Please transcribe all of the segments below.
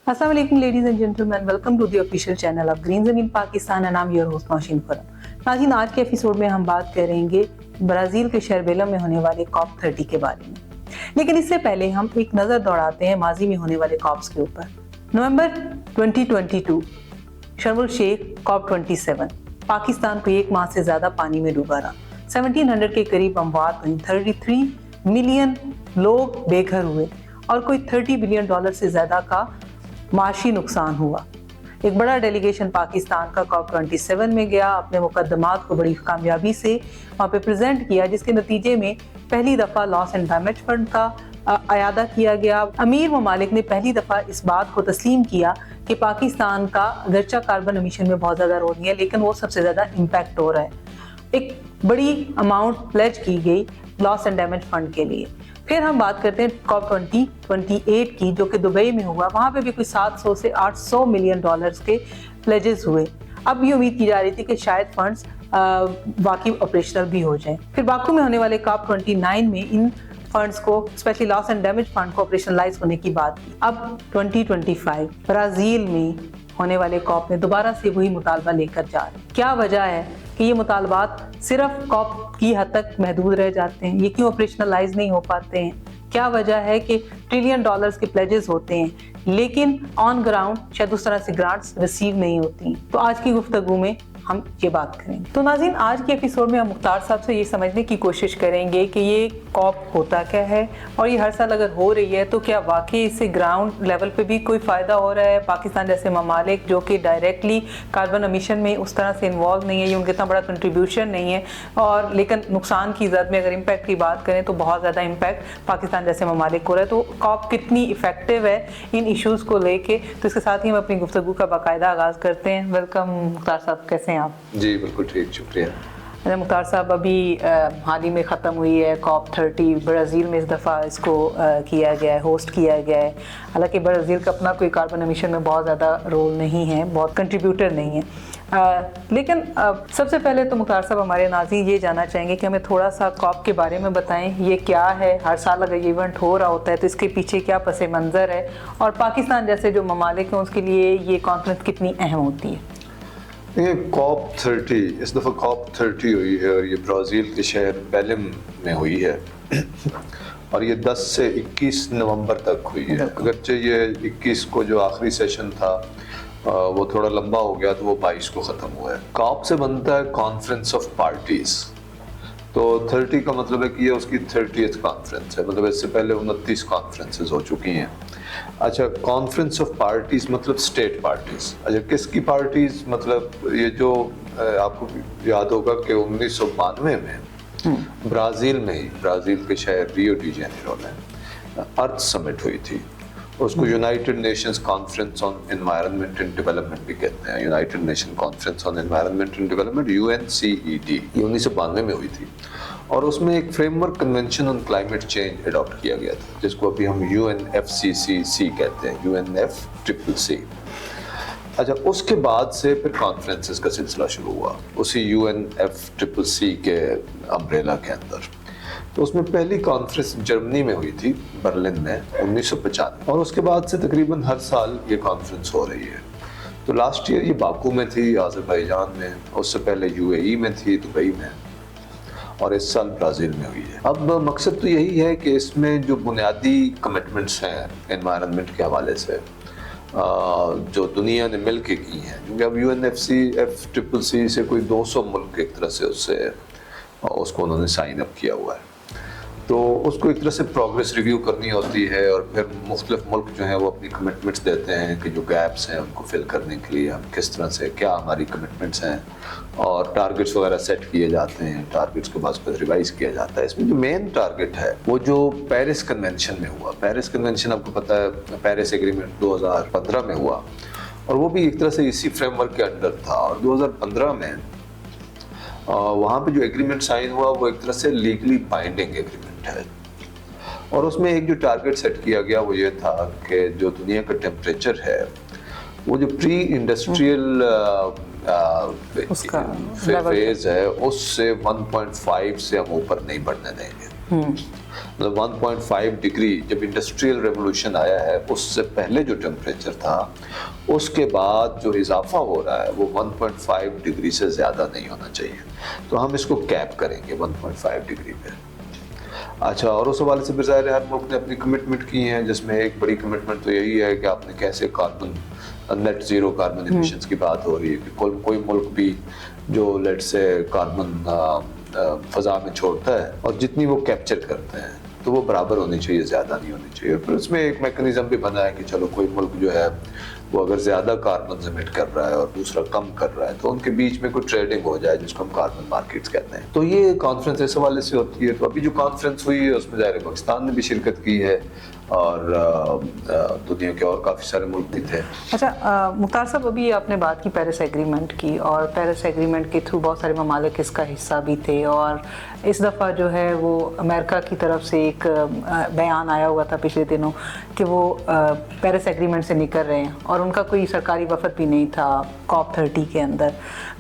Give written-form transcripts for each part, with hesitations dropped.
अस्सलाम वालेकुम ladies and gentleman, welcome to the official channel of green Zameen Pakistan and I am your host Naushin Khurram. नाज़रीन, आज के एपिसोड में हम बात करेंगे ब्राज़ील के शहर बेलम में होने वाले कॉप 30 के बारे में। लेकिन इससे पहले हम एक नज़र दौड़ाते हैं माजी में होने वाले कॉप्स के ऊपर। नवंबर 2022 शर्म उल शेख कॉप 27 पाकिस्तान को एक माह से ज़्यादा पानी में डूबा रहा। 1700 के करीब अमवात हुई, 33 मिलियन लोग बेघर हुए और कोई $30 बिलियन से ज़्यादा का माशी नुकसान हुआ। एक बड़ा डेलीगेशन पाकिस्तान का कॉप 27 में गया, अपने मुकदमात को बड़ी कामयाबी से वहाँ पे प्रेजेंट किया, जिसके नतीजे में पहली दफ़ा लॉस एंड डैमेज फंड का अयादा किया गया। अमीर ममालिक ने पहली दफ़ा इस बात को तस्लीम किया कि पाकिस्तान का अगरचा कार्बन एमिशन में बहुत ज़्यादा रोल नहीं है, लेकिन वो सबसे ज़्यादा इम्पैक्ट हो रहा है। एक बड़ी अमाउंट प्लेज की गई लॉस एंड डैमेज फंड के लिए। फिर हम बात करते हैं कॉप 2028 की, जो कि दुबई में हुआ। वहाँ पे भी कोई 700 से 800 मिलियन डॉलर्स के प्लेजेस हुए। अब ये उम्मीद की जा रही थी कि शायद फंड्स वाकई ऑपरेशनल भी हो जाएं। फिर बाकू में होने वाले कॉप 29 में इन फंड्स को, specially loss and damage fund को ऑपरेशनलाइज होने की बात की। अब 2025 ब्राज़ील में होने वाले कॉप में दोबारा से वही मुतालबा लेकर जा रहे हैं। क्या वजह है कि ये मुतालबात सिर्फ कॉप की हद तक महदूद रह जाते हैं? ये क्यों ऑपरेशनलाइज नहीं हो पाते हैं? क्या वजह है कि $ट्रिलियन के प्लेजेस होते हैं लेकिन ऑन ग्राउंड शायद उस तरह से ग्रांट्स रिसीव नहीं होती? तो आज की गुफ्तगू में हम ये बात करेंगे। तो नाज़रीन, आज के एपिसोड में हम मुख्तार साहब से ये समझने की कोशिश करेंगे कि ये कॉप होता क्या है और ये हर साल अगर हो रही है तो क्या वाकई इससे ग्राउंड लेवल पे भी कोई फ़ायदा हो रहा है? पाकिस्तान जैसे ममालिक जो कि डायरेक्टली कार्बन एमिशन में उस तरह से इन्वॉल्व नहीं है, ये उनका इतना बड़ा कंट्रीब्यूशन नहीं है, और लेकिन नुकसान की ज़द में अगर इम्पैक्ट की बात करें तो बहुत ज़्यादा इम्पैक्ट पाकिस्तान जैसे ममालिक को रहा है। तो कॉप कितनी इफेक्टिव है इन इशूज़ को लेके, तो इसके साथ ही हम अपनी गुफ्तगू का बाकायदा आगाज़ करते हैं। वेलकम मुख्तार साहब, कैसे हैं आप? जी बिल्कुल ठीक, शुक्रिया। अच्छा मुख्तार साहब, अभी हाल ही में ख़त्म हुई है कॉप 30 ब्राज़ील में। इस दफ़ा इसको किया गया है, होस्ट किया गया है। हालांकि ब्राज़ील का अपना कोई कार्बन एमिशन में बहुत ज़्यादा रोल नहीं है, बहुत कंट्रीब्यूटर नहीं है, लेकिन सबसे पहले तो मुख्तार साहब हमारे नाज़रीन ये जानना चाहेंगे कि हमें थोड़ा सा कॉप के बारे में बताएं। ये क्या है? हर साल अगर ये इवेंट हो रहा होता है तो इसके पीछे क्या पस मंज़र है, और पाकिस्तान जैसे जो ममालिक हैं उसके लिए ये कॉन्फ्रेंस कितनी अहम होती है? ये कॉप 30 इस दफ़ा कॉप 30 हुई है और ये ब्राज़ील के शहर बेलम में हुई है और ये 10 से 21 नवंबर तक हुई है। अगरचे ये 21 को जो आखिरी सेशन था वो थोड़ा लंबा हो गया तो वो 22 को ख़त्म हुआ है। कॉप से बनता है कॉन्फ्रेंस ऑफ पार्टीज़, तो 30 का मतलब है कि ये उसकी 30th कॉन्फ्रेंस है। मतलब इससे पहले 29 कॉन्फ्रेंसेस हो चुकी हैं। अच्छा, कॉन्फ्रेंस ऑफ पार्टीज़ मतलब स्टेट पार्टीज़। अच्छा, किसकी पार्टीज़? मतलब ये जो आपको याद होगा कि 1992 में ब्राज़ील में ही, ब्राज़ील के शहर रियो डी जेनेरो में अर्थ समिट हुई थी। उसको United Nations conference on environment and development भी कहते हैं। United nation conference on environment and development, UNCED, ये 1992 में हुई थी और उसमें एक framework convention on climate change adopt किया गया था, जिसको अभी हम UNFCCC कहते हैं, UNFCCC। अच्छा, उसके बाद से फिर कॉन्फ्रेंसेस का सिलसिला शुरू हुआ उसी UNFCCC के अम्ब्रेला के अंदर। तो उसमें पहली कॉन्फ्रेंस जर्मनी में हुई थी, बर्लिन में 1995, और उसके बाद से तकरीबन हर साल ये कॉन्फ्रेंस हो रही है। तो लास्ट ईयर ये बाकू में थी, अज़रबैजान में, उससे पहले UAE में थी, दुबई में, और इस साल ब्राज़ील में हुई है। अब मकसद तो यही है कि इसमें जो बुनियादी कमिटमेंट्स हैं एनवायरनमेंट के हवाले से जो दुनिया ने मिल के की हैं, क्योंकि अब UNFCCC से कोई 200 मुल्क एक तरह से उसको उन्होंने साइन अप किया हुआ है, तो उसको एक तरह से प्रोग्रेस रिव्यू करनी होती है और फिर मुख्तलिफ मुल्क जो हैं वो अपनी कमिटमेंट्स देते हैं कि जो गैप्स हैं उनको फिल करने के लिए हम किस तरह से, क्या हमारी कमिटमेंट्स हैं, और टारगेट्स वगैरह सेट किए जाते हैं। टारगेट्स के बाद फिर रिवाइज किया जाता है। इसमें जो मेन टारगेट है वो जो पेरिस कन्वेंशन में हुआ, पेरिस कन्वेंशन आपको पता है, पेरिस एग्रीमेंट 2015 में हुआ और वो भी एक तरह से इसी फ्रेमवर्क के अंडर था। और 2015 में वहाँ पे जो एग्रीमेंट साइन हुआ वो एक तरह से लीगली बाइंडिंग एग्रीमेंट है, और उसमें एक जो टारगेट सेट किया गया वो ये था कि जो दुनिया का टेम्परेचर है वो जो प्री इंडस्ट्रियल फेज है उससे 1.5 से हम ऊपर नहीं बढ़ने देंगे। मतलब 1.5 डिग्री जब इंडस्ट्रियल रेवोल्यूशन आया है उससे पहले जो टेम्परेचर था उसके बाद जो इजाफा हो रहा है वो 1.5 डिग्री से ज़्यादा नहीं होना चाहिए। तो हम इसको कैप करेंगे 1.5 डिग्री पे। अच्छा, और उस हवाले से फिर ज़ाहिर है हर मुल्क ने अपनी कमिटमेंट की हैं, जिसमें एक बड़ी कमिटमेंट तो यही है कि आपने कैसे carbon net zero carbon emissions की बात हो रही है कि कोई मुल्क भी जो लेट से कार्बन फ़ज़ा में छोड़ता है और जितनी वो कैप्चर करते हैं तो वो बराबर होनी चाहिए, ज़्यादा नहीं होनी चाहिए। फिर उसमें एक मैकेनिज़्म भी बना है कि चलो कोई मुल्क जो है वो अगर ज़्यादा कार्बन एमिट कर रहा है और दूसरा कम कर रहा है तो उनके बीच में कोई ट्रेडिंग हो जाए जिसको हम कार्बन मार्केट्स कहते हैं। तो ये कॉन्फ्रेंस इस हवाले से होती है। तो अभी जो कॉन्फ्रेंस हुई है उसमें ज़ाहिर है पाकिस्तान ने भी शिरकत की है और दुनिया के और काफ़ी सारे मुल्क भी थे। अच्छा मुख्तार साहब, अभी आपने बात की पेरिस एग्रीमेंट की, और पेरिस एग्रीमेंट के थ्रू बहुत सारे ममालिक इसका हिस्सा भी थे, और इस दफ़ा जो है वो अमेरिका की तरफ से एक बयान आया हुआ था पिछले दिनों कि वो पेरिस एग्रीमेंट से निकल रहे हैं और उनका कोई सरकारी वफद भी नहीं था COP30 के अंदर।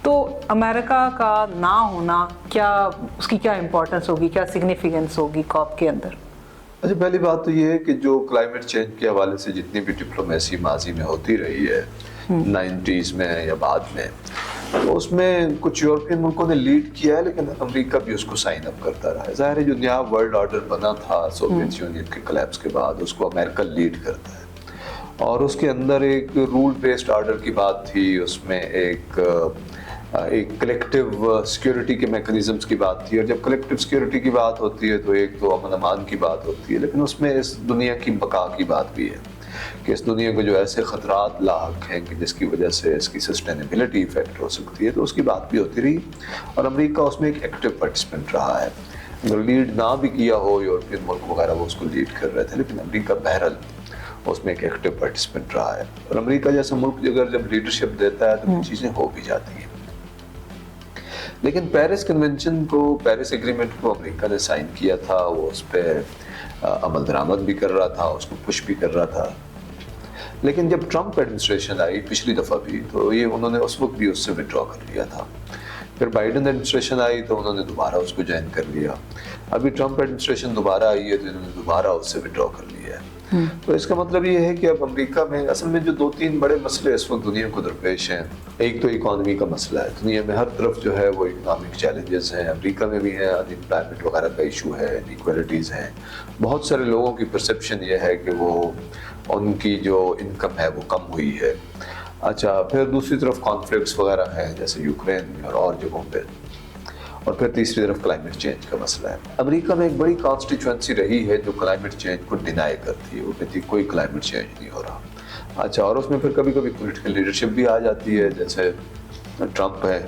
तो अमेरिका का ना होना क्या, उसकी क्या इम्पोर्टेंस होगी, क्या सिग्निफिकेंस होगी COP के अंदर? अच्छा, पहली बात तो ये है कि जो क्लाइमेट चेंज के हवाले से जितनी भी डिप्लोमेसी माजी में होती रही है 90s में या बाद में, तो उसमें कुछ यूरोपियन मुल्कों ने लीड किया है लेकिन अमेरिका भी उसको साइन अप करता रहा है। ज़ाहिर है जो नया वर्ल्ड ऑर्डर बना था सोवियत यूनियन के कोलैप्स के बाद उसको अमेरिका लीड करता है और उसके अंदर एक रूल बेस्ड ऑर्डर की बात थी, उसमें एक कलेक्टिव सिक्योरिटी के मैकेनिज़म्स की बात थी। और जब कलेक्टिव सिक्योरिटी की बात होती है तो एक तो अमन अमान की बात होती है, लेकिन उसमें इस दुनिया की बका की बात भी है कि इस दुनिया को जो ऐसे ख़तरात लाक हैं कि जिसकी वजह से इसकी सस्टेनेबिलिटी इफेक्ट हो सकती है, तो उसकी बात भी होती रही और अमेरिका उसमें एक एक्टिव पार्टिसिपेंट रहा है। अगर लीड ना भी किया हो यूरोपियन मुल्क वगैरह वो उसको लीड कर रहे थे, लेकिन अमेरिका बहरहाल उसमें एक एक्टिव पार्टिसिपेंट रहा है। और अमेरिका जैसा मुल्क अगर जब लीडरशिप देता है तो चीज़ें हो भी जाती हैं। लेकिन पेरिस कन्वेंशन को, पेरिस एग्रीमेंट को अमेरिका ने साइन किया था, वो उस पर अमल दरामद भी कर रहा था, उसको पुश भी कर रहा था। लेकिन जब ट्रंप एडमिनिस्ट्रेशन आई पिछली दफ़ा भी, तो ये उन्होंने उस वक्त भी उससे विड्रॉ कर लिया था। फिर बाइडन एडमिनिस्ट्रेशन आई तो उन्होंने दोबारा उसको ज्वाइन कर लिया। अभी ट्रंप एडमिनिस्ट्रेशन दोबारा आई है तो इन्होंने दोबारा उससे विड्रॉ कर लिया है। तो इसका मतलब ये है कि अब अमेरिका में असल में जो 2-3 बड़े मसले इस वक्त दुनिया को दरपेश हैं, एक तो इकॉनमी का मसला है। दुनिया में हर तरफ जो है वो इकनॉमिक चैलेंजेस हैं, अमेरिका में भी हैं, अनएम्प्लॉयमेंट वगैरह का इशू है, इनइक्वालिटीज़ हैं। बहुत सारे लोगों की परसेप्शन ये है कि वो उनकी जो इनकम है वो कम हुई है। अच्छा, फिर दूसरी तरफ कॉन्फ्लिक्ट्स वगैरह हैं जैसे यूक्रेन और जगहों पे, और फिर तीसरी तरफ क्लाइमेट चेंज का मसला है। अमेरिका में एक बड़ी कॉन्स्टिट्यूएंसी रही है जो क्लाइमेट चेंज को डिनाई करती है, वो कहती है कोई क्लाइमेट चेंज नहीं हो रहा। अच्छा, और उसमें फिर कभी कभी पॉलिटिकल लीडरशिप भी आ जाती है, जैसे ट्रंप है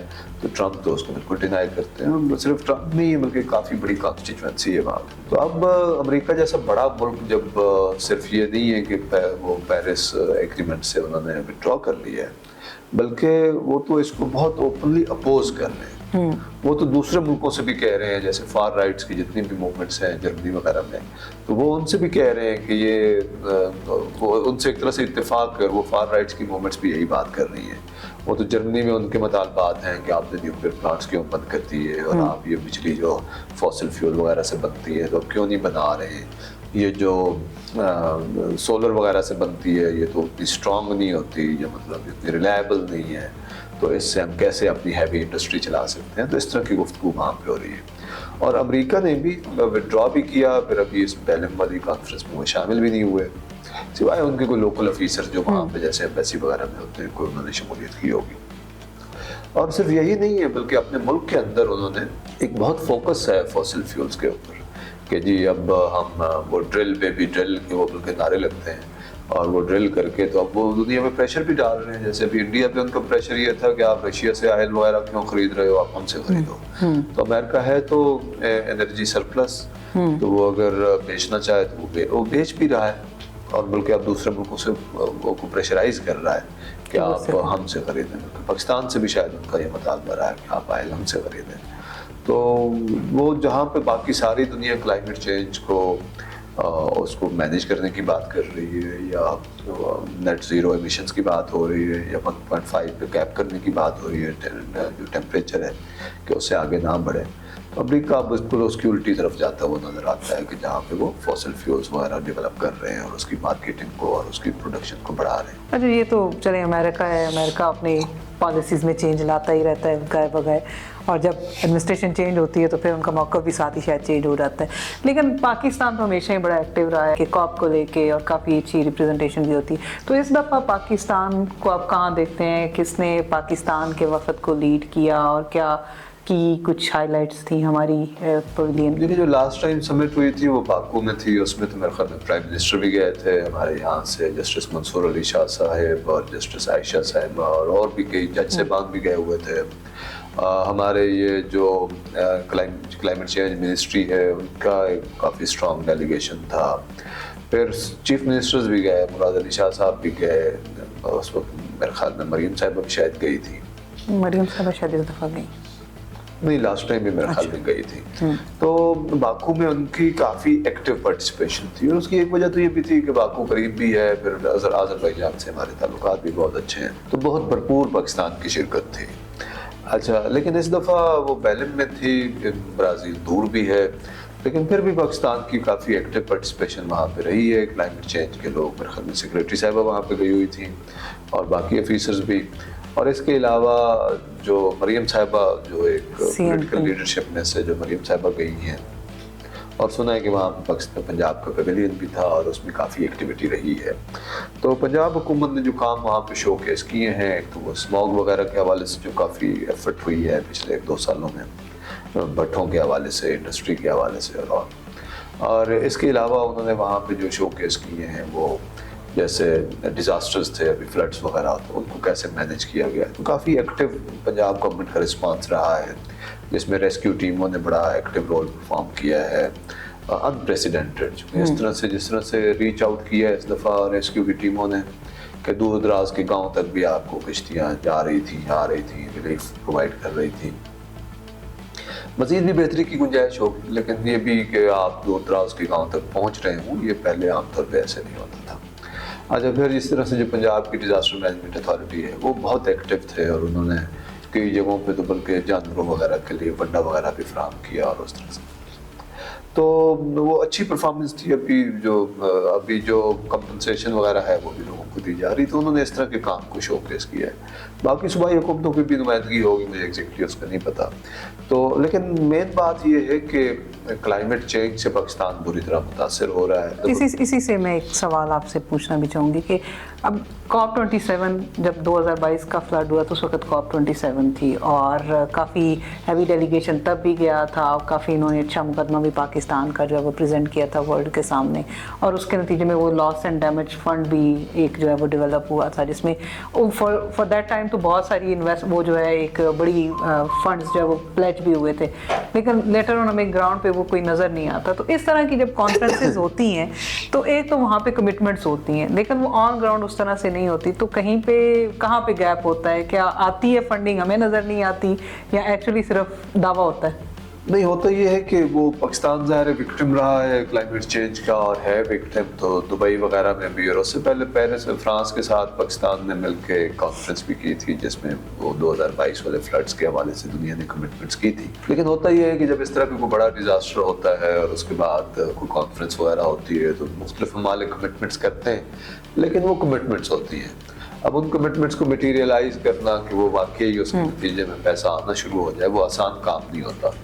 तो ट्रंप तो उसको बिल्कुल डिनाई करते हैं। सिर्फ ट्रंप नहीं है बल्कि काफ़ी बड़ी कॉन्स्टिट्यूएंसी है वहाँ। तो अब अमेरिका जैसा बड़ा मुल्क जब सिर्फ ये नहीं है कि वो पेरिस एग्रीमेंट से उन्होंने विड्रॉ कर लिया है, बल्कि वो तो इसको बहुत ओपनली अपोज कर रहे हैं। वो तो दूसरे मुल्कों से भी कह रहे हैं, जैसे फार राइट्स की जितनी भी मूवमेंट्स हैं जर्मनी वगैरह में, तो वो उनसे भी कह रहे हैं कि ये वो उनसे एक तरह से इत्तेफाक कर, वो फार राइट्स की मूवमेंट्स भी यही बात कर रही हैं। वो तो जर्मनी में उनके मुतालबात हैं कि आपने न्यूक्लियर प्लांट्स क्यों बंद कर दिए और आप ये बिजली जो फॉसिल फ्यूल वगैरह से बनती है तो क्यों नहीं बना रहे हैं, ये जो सोलर वगैरह से बनती है ये तो उतनी स्ट्रॉन्ग नहीं होती, ये मतलब इतनी रिलायबल नहीं है, तो इससे हम कैसे अपनी हैवी इंडस्ट्री चला सकते हैं। तो इस तरह की गुफ्तगू वहाँ पे हो रही है। और अमेरिका ने भी विड्रॉ भी किया, फिर अभी इस बेलम वाली कॉन्फ्रेंस में वो शामिल भी नहीं हुए, सिवाय उनके कोई लोकल ऑफिसर जो वहाँ पे जैसे एम्बेसी वगैरह में होते हैं, कोई उन्होंने शमूलियत की होगी। और सिर्फ यही नहीं है बल्कि अपने मुल्क के अंदर उन्होंने एक बहुत फोकस है फॉसिल फ्यूल्स के ऊपर कि जी अब हम वो ड्रिल बेबी ड्रिल के वो बल्कि नारे लगते हैं और वो ड्रिल करके तो अब वो दुनिया में प्रेशर भी डाल रहे हैं। जैसे अभी इंडिया पे उनका प्रेशर ये था कि आप रशिया से ऑयल वगैरह क्यों खरीद रहे हो, आप हमसे खरीदो। तो अमेरिका है तो एनर्जी सरप्लस, तो वो अगर बेचना चाहे तो वो बेच भी रहा है और बल्कि अब दूसरे मुल्कों से वो प्रेशराइज कर रहा है कि आप हमसे खरीदें। पाकिस्तान से भी शायद उनका ये मुतालबा रहा है कि आप ऑयल हमसे खरीदें। तो वो जहाँ पे बाकी सारी दुनिया क्लाइमेट चेंज को उसको मैनेज करने की बात कर रही है या नेट ज़ीरो एमिशंस की बात हो रही है या 1.5 पे कैप करने की बात हो रही है जो टेम्परेचर है कि उससे आगे ना बढ़े, पब्लिक का बिल्कुल उसकी उल्टी तरफ जाता हुआ नज़र आता है कि जहाँ पे वो फॉसिल फ्यूल्स वगैरह डेवलप कर रहे हैं और उसकी मार्केटिंग को और उसकी प्रोडक्शन को बढ़ा रहे हैं। अच्छा, ये तो चले अमेरिका है, अमेरिका अपनी पॉलिसीज़ में चेंज लाता ही रहता है गाय बगाए, और जब एडमिनिस्ट्रेशन चेंज होती है तो फिर उनका मौका भी साथ ही शायद चेंज हो जाता है। लेकिन पाकिस्तान तो हमेशा ही बड़ा एक्टिव रहा है कि कॉप को लेके, और काफ़ी अच्छी रिप्रेजेंटेशन भी होती है। तो इस दफ़ा पाकिस्तान को आप कहाँ देखते हैं, किसने पाकिस्तान के वफद को लीड किया और क्या की कुछ हाइलाइट्स थी हमारी पवेलियन? देखिए, जो लास्ट टाइम समिट हुई थी वो बाकू में थी, उसमें तो मेरे ख्याल में प्राइम मिनिस्टर भी गए थे हमारे यहाँ से, जस्टिस मंसूर अली शाह साहब और जस्टिस आयशा साहिबा और भी कई जज साहबान भी गए हुए थे। हमारे ये जो क्लाइमेट चेंज मिनिस्ट्री है उनका एक काफ़ी स्ट्रॉन्ग डेलीगेशन था। फिर चीफ मिनिस्टर्स भी गए, मुराद अली शाह साहब भी गए, उस वक्त मेरे ख्याल में मरीम साहिबा भी शायद गई थी। मरीम साहिबा शायद इस दफ़ा गई नहीं, लास्ट टाइम भी मेरे ख्याल में गई थी। तो बाकू में उनकी काफ़ी एक्टिव पार्टिसिपेशन थी, और उसकी एक वजह तो ये भी थी कि बाकू करीब भी है, फिर आज़रबाईजान से हमारे ताल्लुकात भी बहुत अच्छे हैं, तो बहुत भरपूर पाकिस्तान की शिरकत थी। अच्छा, लेकिन इस दफ़ा वो बेलिम में थी, ब्राज़ील दूर भी है, लेकिन फिर भी पाकिस्तान की काफ़ी एक्टिव पार्टिसिपेशन वहाँ पे रही है। क्लाइमेट चेंज के लोग, मेरे ख्याल में सेक्रेटरी साहिबा वहाँ पे गई हुई थी और बाकी ऑफिसर्स भी, और इसके अलावा जो मरीम साहिबा जो एक पॉलिटिकल लीडरशिप में से जो मरीम साहिबा गई हैं, और सुना है कि वहाँ पे पाकिस्तान पंजाब का पवेलियन भी था और उसमें काफ़ी एक्टिविटी रही है। तो पंजाब हुकूमत ने जो काम वहाँ पे शो केस किए हैं, एक तो वो स्मॉग वगैरह के हवाले से जो काफ़ी एफर्ट हुई है पिछले 1-2 सालों में, भट्टों के हवाले से, इंडस्ट्री के हवाले से, और इसके अलावा उन्होंने वहाँ पे जो शो केस किए हैं वो जैसे डिज़ास्टर्स थे, अभी फ्लड्स वगैरह, तो उनको कैसे मैनेज किया गया, तो काफ़ी एक्टिव पंजाब गवर्नमेंट का रिस्पांस रहा है, जिसमें रेस्क्यू टीमों ने बड़ा एक्टिव रोल परफॉर्म किया है, अनप्रेसिडेंटेड। जिस तरह से रीच आउट किया है इस दफ़ा रेस्क्यू की टीमों ने कि दूर दराज के गाँव तक भी आपको किश्तियाँ जा रही थी, आ रही थी, रिलीफ प्रोवाइड कर रही थी। मज़ीद भी बेहतरी की गुंजाइश हो, लेकिन ये भी कि आप दूर दराज के गाँव तक पहुँच रहे हों, ये पहले आमतौर पर ऐसे नहीं होता था। अच्छा, फिर इस तरह से जो पंजाब की डिज़ास्टर मैनेजमेंट अथॉरिटी है वो बहुत एक्टिव थे, और उन्होंने कई जगहों पे तो बल्कि जानवरों वगैरह के लिए वड्डा वगैरह भी फराहम किया, और उस तरह से तो वो अच्छी परफॉर्मेंस थी। अभी जो कंपनसेशन वगैरह है वो भी लोगों को दी जा रही, तो उन्होंने इस तरह के काम को शोकेस किया है। बाकी सूबाई हुकूमतों की भी नुमाइंदगी होगी, मुझे एग्जैक्टली उसका नहीं पता। तो लेकिन मेन बात ये है कि क्लाइमेट चेंज से पाकिस्तान बुरी तरह मुतासर हो रहा है। इसी से मैं एक सवाल आपसे पूछना भी चाहूँगी कि अब COP27 जब 2022 का फ्लड हुआ तो उस वक्त COP27 थी, और काफ़ी हैवी डेलीगेशन तब भी गया था, काफ़ी इन्होंने अच्छा मुकदमा भी पाकिस्तान का जो है वो प्रेजेंट किया था वर्ल्ड के सामने, और उसके नतीजे में वो लॉस एंड डैमेज फंड भी एक जो है वो डेवलप हुआ था, जिसमें फॉर दैट टाइम तो बहुत सारी वो जो है एक बड़ी फंड्स जो है वो प्लेज भी हुए थे, लेकिन लेटर ऑन हमें ग्राउंड पे वो कोई नज़र नहीं आता। तो इस तरह की जब कॉन्फ्रेंसेज होती हैं तो एक तो वहाँ पे कमिटमेंट्स होती हैं, लेकिन वो ऑन ग्राउंड उस तरह से नहीं होती, तो कहीं पे कहाँ पे गैप होता है? क्या आती है फंडिंग, हमें नज़र नहीं आती, या एक्चुअली सिर्फ दावा होता है? नहीं, होता ये है कि वो पाकिस्तान ज़ाहिर विक्टिम रहा है क्लाइमेट चेंज का, और है विक्टिम, तो दुबई वगैरह में भी, और उससे पहले पेरिस में फ्रांस के साथ पाकिस्तान ने मिलकर एक कॉन्फ्रेंस भी की थी, जिसमें वो 2022 वाले फ्लड्स के हवाले से दुनिया ने कमिटमेंट्स की थी। लेकिन होता ये है कि जब इस तरह का कोई बड़ा डिज़ास्टर होता है और उसके बाद कोई कॉन्फ्रेंस वगैरह होती है तो मुख्तलिफ ममालिक कमिटमेंट्स करते हैं, लेकिन वो कमिटमेंट्स होती हैं। अब उन कमिटमेंट्स को मटीरियलाइज करना कि वो वाकई उसके नतीजे में पैसा आना शुरू हो जाए, वो आसान काम नहीं होता,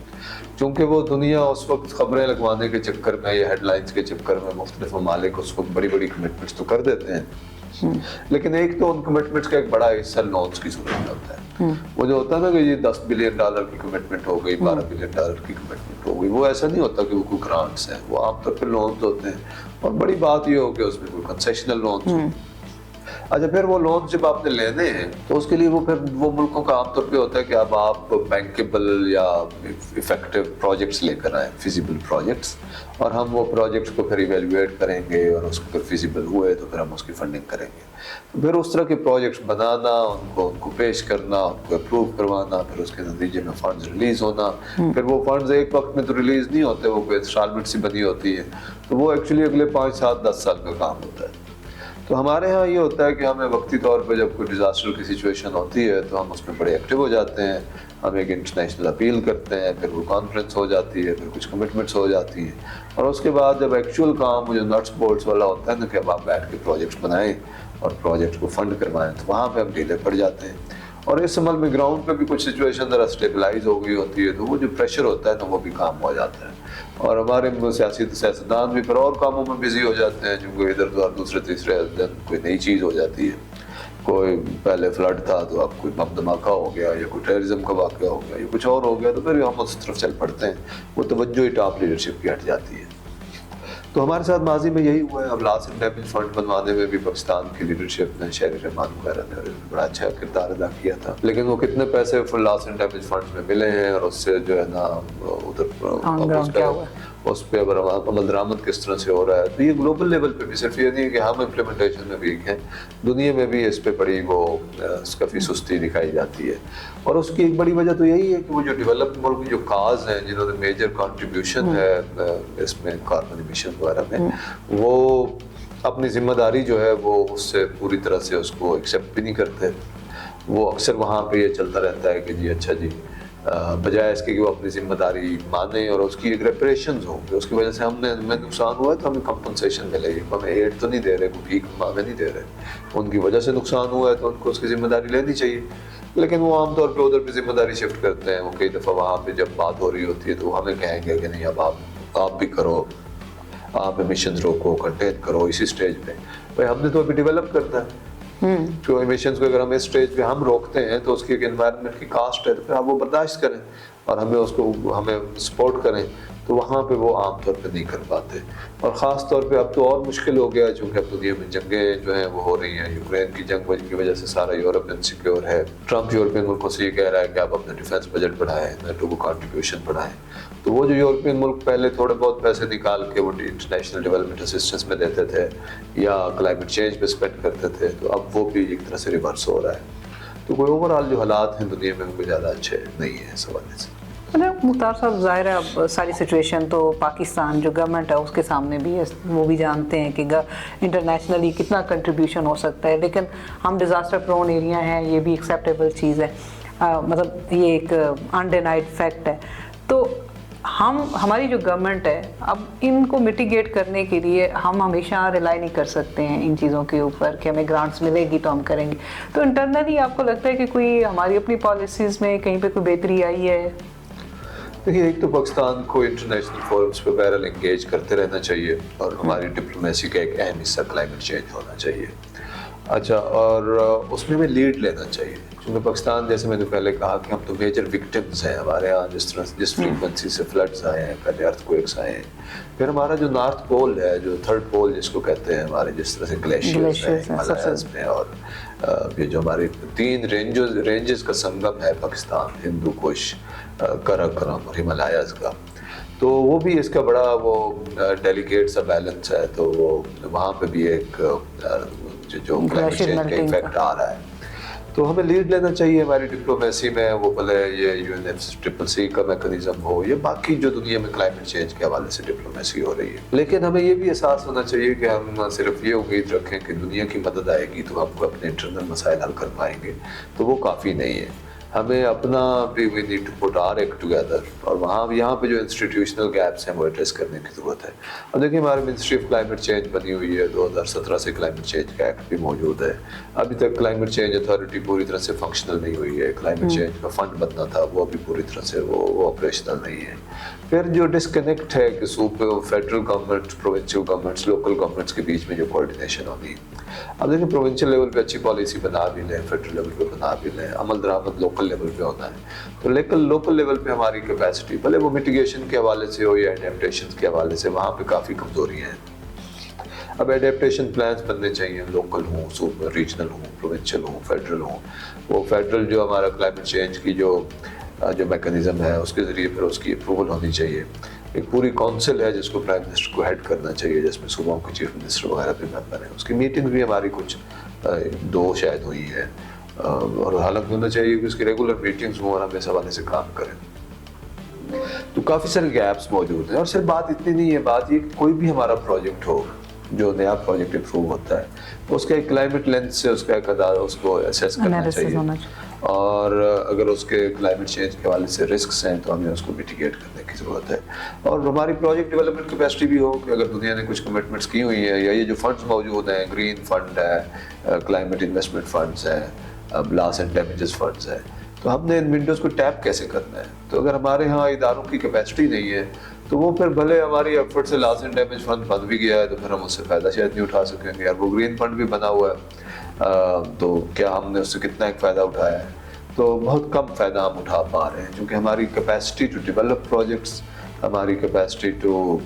क्योंकि वो दुनिया उस वक्त खबरें लगवाने के चक्कर में या हेडलाइंस के चक्कर में मुख्तलिफ ममालिक उस वक्त बड़ी बड़ी कमिटमेंट्स तो कर देते हैं, लेकिन एक तो उन कमिटमेंट्स का एक बड़ा हिस्सा लोन्स की सूरत में होता है। वो जो होता है ना कि ये $10 बिलियन की कमिटमेंट हो गई, $12 बिलियन की कमिटमेंट हो गई, वो ऐसा नहीं होता कि वो कोई ग्रांट्स हैं, वो आमतौर पर लोन्स होते हैं, और बड़ी बात ये हो कि उसमें कोई कंसेशनल लोन्स। अच्छा, फिर वो लोन जब आपने लेने हैं तो उसके लिए वो मुल्कों का आमतौर पे होता है कि अब आप बैंकेबल या इफेक्टिव प्रोजेक्ट्स लेकर आए, फिजिबल प्रोजेक्ट्स, और हम वो प्रोजेक्ट्स को फिर इवेल्युएट करेंगे, और उसको फिर फिजिबल हुए तो फिर हम उसकी फंडिंग करेंगे। तो फिर उस तरह के प्रोजेक्ट्स बनाना, उनको पेश करना, उनको अप्रूव करवाना, फिर उसके नतीजे में फंड्स रिलीज होना, फिर वो फंड्स एक वक्त में तो रिलीज नहीं होते, वो कोई इंस्टॉलमेंट से बनी होती है, तो वो एक्चुअली अगले 5, 7, 10 साल का काम होता है। تو ہمارے ہاں یہ ہوتا ہے کہ ہمیں وقتی طور پہ جب کوئی ڈیزاسٹر کی سچویشن ہوتی ہے تو ہم اس میں بڑے ایکٹیو ہو جاتے ہیں، ہم ایک انٹرنیشنل اپیل کرتے ہیں، پھر وہ کانفرنس ہو جاتی ہے، پھر کچھ کمٹمنٹس ہو جاتی ہیں، اور اس کے بعد جب ایکچوئل کام جو نٹس بولٹس والا ہوتا ہے نا کہ اب آپ بیٹھ کے پروجیکٹس بنائیں اور پروجیکٹ کو فنڈ کروائیں، تو وہاں پہ ہم ڈھیلے پڑ جاتے ہیں۔ اور اس عمل میں گراؤنڈ پہ بھی کچھ سچویشن ذرا اسٹیبلائز ہو گئی ہوتی ہے، تو وہ جو پریشر ہوتا ہے نا وہ بھی کام ہو جاتا ہے، اور ہمارے سیاستدان بھی پھر اور کاموں میں بزی ہو جاتے ہیں، جو ادھر ادھر دوسرے تیسرے دن کوئی نئی چیز ہو جاتی ہے، کوئی پہلے فلڈ تھا تو اب کوئی بم دھماکہ ہو گیا، یا کوئی ٹیررزم کا واقعہ ہو گیا، یا کچھ اور ہو گیا، تو پھر ہم اس طرف چل پڑتے ہیں، وہ توجہ ہی ٹاپ لیڈرشپ کی ہٹ جاتی ہے۔ تو ہمارے ساتھ ماضی میں یہی ہوا ہے۔ اب لاس اینڈ ڈیمیج فنڈ بنوانے میں بھی پاکستان کی لیڈرشپ نے، شہری رحمان وغیرہ نے بڑا اچھا کردار ادا کیا تھا، لیکن وہ کتنے پیسے لاس اینڈ ڈیمیج فنڈ میں ملے ہیں، اور اس سے جو ہے نا ادھر اس پہ عمل درآمد کس طرح سے ہو رہا ہے، تو یہ گلوبل لیول پہ بھی صرف یہ نہیں ہے کہ ہم امپلیمنٹیشن میں ویک ہیں، دنیا میں بھی اس پہ بڑی وہ اس کافی سستی دکھائی جاتی ہے۔ اور اس کی ایک بڑی وجہ تو یہی ہے کہ وہ جو ڈیولپڈ ملک جو کاز ہیں جنہوں نے میجر کنٹریبیوشن ہے اس میں کاربن ایمیشن وغیرہ میں، وہ اپنی ذمہ داری جو ہے وہ اس سے پوری طرح سے اس کو ایکسیپٹ بھی نہیں کرتے۔ وہ اکثر وہاں پہ یہ چلتا رہتا ہے کہ جی اچھا جی، بجائے اس کے کہ وہ اپنی ذمہ داری مانیں اور اس کی ایک ریپریشنز ہوں کہ اس کی وجہ سے ہمیں نقصان ہوا ہے تو ہمیں کمپنسیشن ملے گی، ہمیں ایڈ تو نہیں دے رہے، کوئی بھیک ہمیں نہیں دے رہے، ان کی وجہ سے نقصان ہوا ہے تو ان کو اس کی ذمہ داری لینی چاہیے۔ لیکن وہ عام طور پہ ادھر پہ ذمہ داری شفٹ کرتے ہیں، وہ کئی دفعہ وہاں پہ جب بات ہو رہی ہوتی ہے تو وہ ہمیں کہیں گے کہ نہیں اب آپ بھی کرو، آپ ایمیشنز روکو، کنٹین کرو اسی سٹیج پہ۔ بھائی ہم نے تو ابھی ڈیولپ کرنا ہے، جو ایمیشنز کو اگر ہم اس سٹیج پہ ہم روکتے ہیں تو اس کی ایک انوائرمنٹ کی کاسٹ ہے، تو پھر آپ وہ برداشت کریں اور ہمیں سپورٹ کریں، تو وہاں پہ وہ عام طور پہ نہیں کر پاتے۔ اور خاص طور پہ اب تو اور مشکل ہو گیا چونکہ اب دنیا میں جنگیں جو ہیں وہ ہو رہی ہیں، یوکرین کی جنگ کی وجہ سے سارا یورپ انسیکیور ہے، ٹرمپ یورپین ملکوں سے یہ کہہ رہا ہے کہ آپ اپنا ڈیفینس بجٹ بڑھائیں، نیٹو کو کنٹریبیوشن بڑھائیں، تو وہ جو یورپین ملک پہلے تھوڑے بہت پیسے نکال کے وہ انٹرنیشنل ڈیولپمنٹ اسسٹنس میں دیتے تھے یا کلائمیٹ چینج پہ اسپینڈ کرتے تھے، تو اب وہ بھی ایک طرح سے ریورس ہو رہا ہے۔ تو کوئی اوور آل جو حالات ہیں دنیا میں کوئی زیادہ اچھے نہیں ہیں اس حوالے سے۔ مختار صاحب، ظاہر ہے اب ساری سچویشن تو پاکستان جو گورنمنٹ ہے اس کے سامنے بھی ہے، وہ بھی جانتے ہیں کہ انٹرنیشنلی کتنا کنٹریبیوشن ہو سکتا ہے، لیکن ہم ڈیزاسٹر پرون ایریا ہیں، یہ بھی ایکسیپٹیبل چیز ہے، مطلب یہ ایک انڈینائڈ فیکٹ ہے۔ تو ہماری جو گورنمنٹ ہے اب ان کو میٹیگیٹ کرنے کے لیے ہم ہمیشہ ریلائی نہیں کر سکتے ہیں ان چیزوں کے اوپر کہ ہمیں گرانٹس ملے گی تو ہم کریں گے، تو انٹرنلی آپ کو لگتا ہے کہ کوئی ہماری اپنی پالیسیز میں کہیں پہ کوئی بہتری آئی ہے؟ دیکھیے، ایک تو پاکستان کو انٹرنیشنل فورمز پہ بہرحال انگیج کرتے رہنا چاہیے، اور ہماری ڈپلومیسی کا ایک اہم حصہ کلائمیٹ چینج ہونا چاہیے۔ اچھا، اور اس میں ہمیں لیڈ لینا چاہیے، کیونکہ پاکستان جیسے میں نے پہلے کہا کہ ہم تو میجر وکٹمز ہیں، ہمارے یہاں جس فریکوینسی سے فلڈز آئے ہیں، پہلے ارتھ کویکس آئے ہیں، پھر ہمارا جو نارتھ پول ہے، جو تھرڈ پول جس کو کہتے ہیں، ہمارے جس طرح سے گلیشیئرز ہیں ہمالیاز میں، اور یہ جو ہمارے 3 رینجز کا سنگم ہے پاکستان، ہندو کش، کراکرم اور ہمالیاز کا، تو وہ بھی اس کا بڑا وہ ڈیلیکیٹ سا بیلنس ہے، تو وہ وہاں پہ بھی ایک جو کلائمیٹ چینج کا ایفیکٹ آ رہا ہے، تو ہمیں لیڈ لینا چاہیے ہماری ڈپلومیسی میں، وہ بھلے یہ UNFCCC کا میکنزم ہو یا باقی جو دنیا میں کلائمیٹ چینج کے حوالے سے ڈپلومیسی ہو رہی ہے، لیکن ہمیں یہ بھی احساس ہونا چاہیے کہ ہم صرف یہ امید رکھیں کہ دنیا کی مدد آئے گی تو ہم اپنے انٹرنل مسائل حل کر پائیں گے، تو وہ کافی نہیں ہے۔ ہمیں اپنا بھی we need to put our act together, اور یہاں پہ جو انسٹیٹیوشنل گیپس ہیں وہ ایڈریس کرنے کی ضرورت ہے۔ اب دیکھیں، ہمارے منسٹری آف کلائمیٹ چینج بنی ہوئی ہے، 2017 سے کلائمیٹ چینج کا ایکٹ بھی موجود ہے، ابھی تک کلائمیٹ چینج اتھارٹی پوری طرح سے فنکشنل نہیں ہوئی ہے، کلائمیٹ چینج کا فنڈ بننا تھا وہ ابھی پوری طرح سے وہ آپریشنل نہیں ہے۔ پھر جو ڈسکنیکٹ ہے کہ federal government, provincial governments, local governments کے بیچ میں جو کوآرڈینیشن ہونی ہے، اب دیکھیں پروونشل لیول پہ اچھی پالیسی بنا بھی لیں، فیڈرل لیول پہ بنا بھی لیں، عمل درآمد لوکل لیول پہ ہونا ہے، تو لیکن لوکل لیول پہ ہماری کیپیسٹی بھلے وہ میٹیگیشن کے حوالے سے ہو یا ایڈیپٹیشن کے حوالے سے، وہاں پہ کافی کمزوریاں ہیں۔ اب ایڈیپٹیشن پلانس بننے چاہیے، لوکل ہوں، ریجنل ہوں، پروونشل ہوں، فیڈرل ہوں۔ وہ فیڈرل جو ہمارا کلائمیٹ چینج کی جو میکنزم ہے اس کے ذریعے پھر اس کی اپروول ہونی چاہیے۔ ایک پوری کونسل ہے جس کو پرائم منسٹر کو ہیڈ کرنا چاہیے، جس میں صوبوں کے چیف منسٹر وغیرہ بھی ممبر ہیں، اس کی میٹنگ بھی ہماری کچھ 2 شاید ہوئی ہے، اور حالانکہ ہونا چاہیے کہ اس کی ریگولر میٹنگز ہوں اور ہم اس حوالے سے کام کریں۔ تو کافی سارے گیپس موجود ہیں، اور صرف بات اتنی نہیں ہے، بات یہ کہ کوئی بھی ہمارا پروجیکٹ ہو، जो नया प्रोजेक्ट अप्रूव होता है उसका एक क्लाइमेट लेंस से उसका एक उसको असेस करना Analysis होना चाहिए, और अगर उसके क्लाइमेट चेंज के हवाले से रिस्क हैं तो हमें उसको मिटिगेट करने की ज़रूरत है। और हमारी प्रोजेक्ट डेवलपमेंट कैपेसिटी भी हो कि अगर दुनिया ने कुछ कमिटमेंट्स की हुई हैं या ये जो फंड्स मौजूद हैं, ग्रीन फंड है, क्लाइमेट इन्वेस्टमेंट फंड्स हैं, लॉस एंड डैमेजेस फंड्स हैं, तो हमने इन विंडोज़ को टैप कैसे करना है। तो अगर हमारे यहाँ इदारों की कैपेसिटी नहीं है तो वो फिर भले हमारी एफर्ट से लॉस एंड डैमेज फंड बन भी गया है तो फिर हम उससे फ़ायदा शायद नहीं उठा सकेंगे। यार वो ग्रीन फंड भी बना हुआ है तो क्या हमने उससे कितना एक फ़ायदा उठाया है, तो बहुत कम फ़ायदा हम उठा पा रहे हैं, क्योंकि हमारी कैपेसिटी टू डेवलप प्रोजेक्ट्स, हमारी कैपेसिटी टू